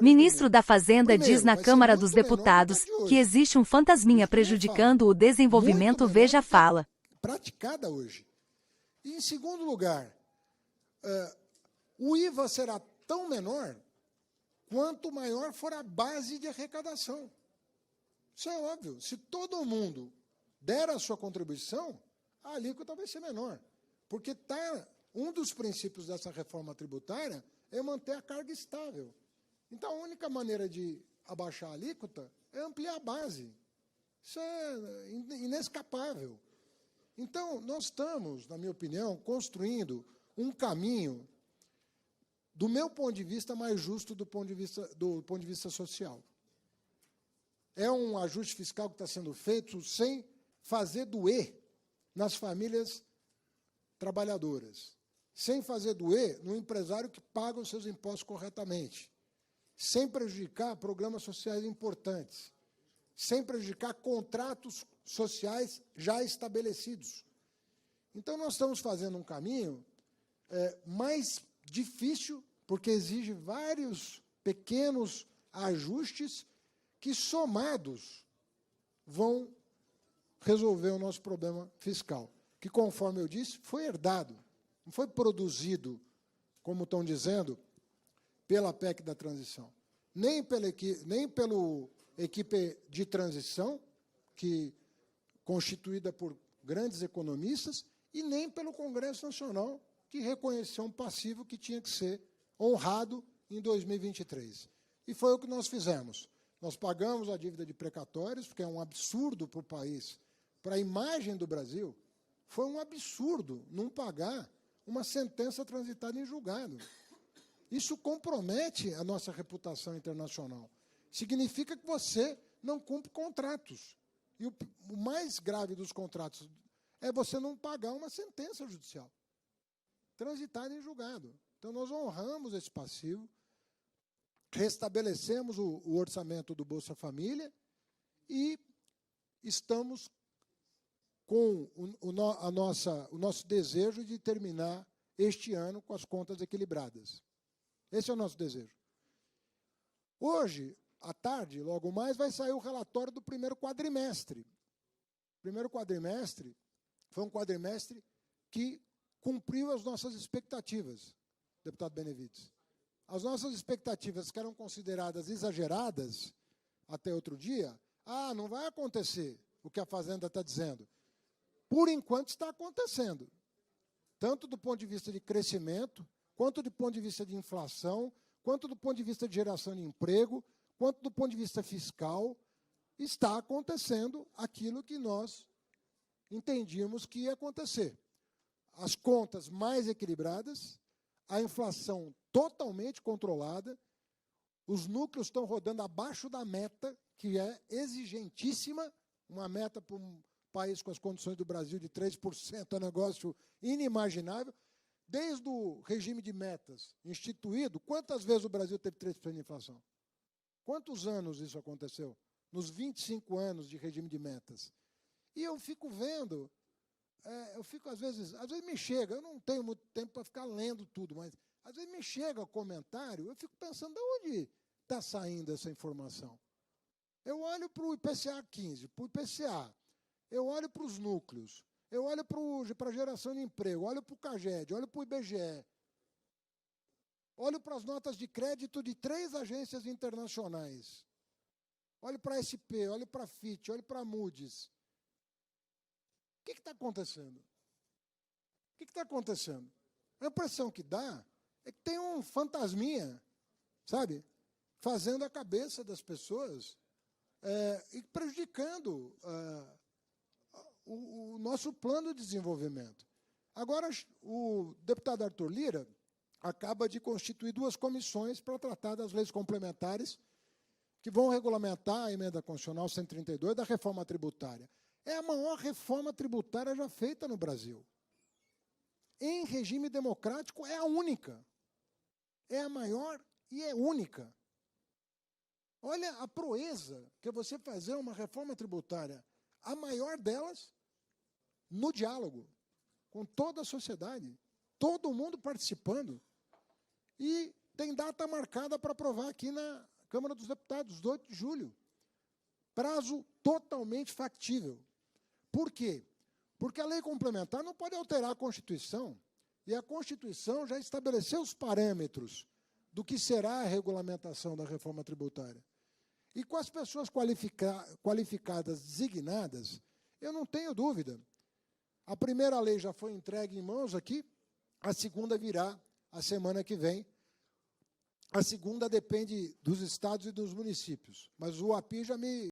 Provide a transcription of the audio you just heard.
Ministro da Fazenda Primeiro, diz na vai ser Câmara muito dos menor do que Deputados a de hoje. que existe um fantasminha Isso nem prejudicando fala. o desenvolvimento. Muito Veja a menor do que a fala. praticada hoje. E, em segundo lugar, o IVA será tão menor quanto maior for a base de arrecadação. Isso é óbvio. Se todo mundo der a sua contribuição, a alíquota vai ser menor. Porque um dos princípios dessa reforma tributária é manter a carga estável. Então, a única maneira de abaixar a alíquota é ampliar a base. Isso é inescapável. Então, nós estamos, na minha opinião, construindo um caminho, do meu ponto de vista, mais justo do ponto de vista social. É um ajuste fiscal que está sendo feito sem fazer doer nas famílias trabalhadoras, sem fazer doer no empresário que paga os seus impostos corretamente, sem prejudicar programas sociais importantes, sem prejudicar contratos sociais já estabelecidos. Então, nós estamos fazendo um caminho mais difícil, porque exige vários pequenos ajustes que, somados, vão resolver o nosso problema fiscal, que, conforme eu disse, foi herdado, não foi produzido, como estão dizendo, pela PEC da transição, nem pelo equipe de transição, constituída por grandes economistas, e nem pelo Congresso Nacional, que reconheceu um passivo que tinha que ser honrado em 2023. E foi o que nós fizemos. Nós pagamos a dívida de precatórios, porque é um absurdo para o país, para a imagem do Brasil, foi um absurdo não pagar uma sentença transitada em julgado. Isso compromete a nossa reputação internacional. Significa que você não cumpre contratos. E o mais grave dos contratos é você não pagar uma sentença judicial transitada em julgado. Então, nós honramos esse passivo, restabelecemos o orçamento do Bolsa Família e estamos com o nosso desejo de terminar este ano com as contas equilibradas. Esse é o nosso desejo. Hoje, à tarde, logo mais, vai sair o relatório do primeiro quadrimestre. O primeiro quadrimestre foi um quadrimestre que cumpriu as nossas expectativas, deputado Benevides. As nossas expectativas, que eram consideradas exageradas até outro dia, não vai acontecer o que a Fazenda está dizendo. Por enquanto está acontecendo, tanto do ponto de vista de crescimento, quanto do ponto de vista de inflação, quanto do ponto de vista de geração de emprego, quanto do ponto de vista fiscal, está acontecendo aquilo que nós entendíamos que ia acontecer. As contas mais equilibradas, a inflação totalmente controlada, os núcleos estão rodando abaixo da meta, que é exigentíssima, uma meta para um país com as condições do Brasil de 3% é um negócio inimaginável. Desde o regime de metas instituído, quantas vezes o Brasil teve 3% de inflação? Quantos anos isso aconteceu? Nos 25 anos de regime de metas. E eu fico vendo, às vezes me chega, eu não tenho muito tempo para ficar lendo tudo, mas às vezes me chega o comentário, eu fico pensando, de onde está saindo essa informação? Eu olho para o IPCA 15, para o IPCA, eu olho para os núcleos, eu olho para a geração de emprego, olho para o CAGED, olho para o IBGE, olho para as notas de crédito de 3 agências internacionais, olho para a SP, olho para a Fitch, olho para a Moody's. O que está acontecendo? O que está acontecendo? A impressão que dá é que tem um fantasminha, sabe, fazendo a cabeça das pessoas e prejudicando o nosso plano de desenvolvimento. Agora, o deputado Arthur Lira acaba de constituir 2 comissões para tratar das leis complementares que vão regulamentar a emenda constitucional 132 da reforma tributária. É a maior reforma tributária já feita no Brasil. Em regime democrático, é a única. É a maior e é única. Olha a proeza que é você fazer uma reforma tributária, a maior delas, no diálogo, com toda a sociedade, todo mundo participando. E tem data marcada para aprovar aqui na Câmara dos Deputados, 8 de julho. Prazo totalmente factível. Por quê? Porque a lei complementar não pode alterar a Constituição, e a Constituição já estabeleceu os parâmetros do que será a regulamentação da reforma tributária. E com as pessoas qualificadas designadas, eu não tenho dúvida. A primeira lei já foi entregue em mãos aqui, a segunda virá a semana que vem. A segunda depende dos estados e dos municípios, mas o API já me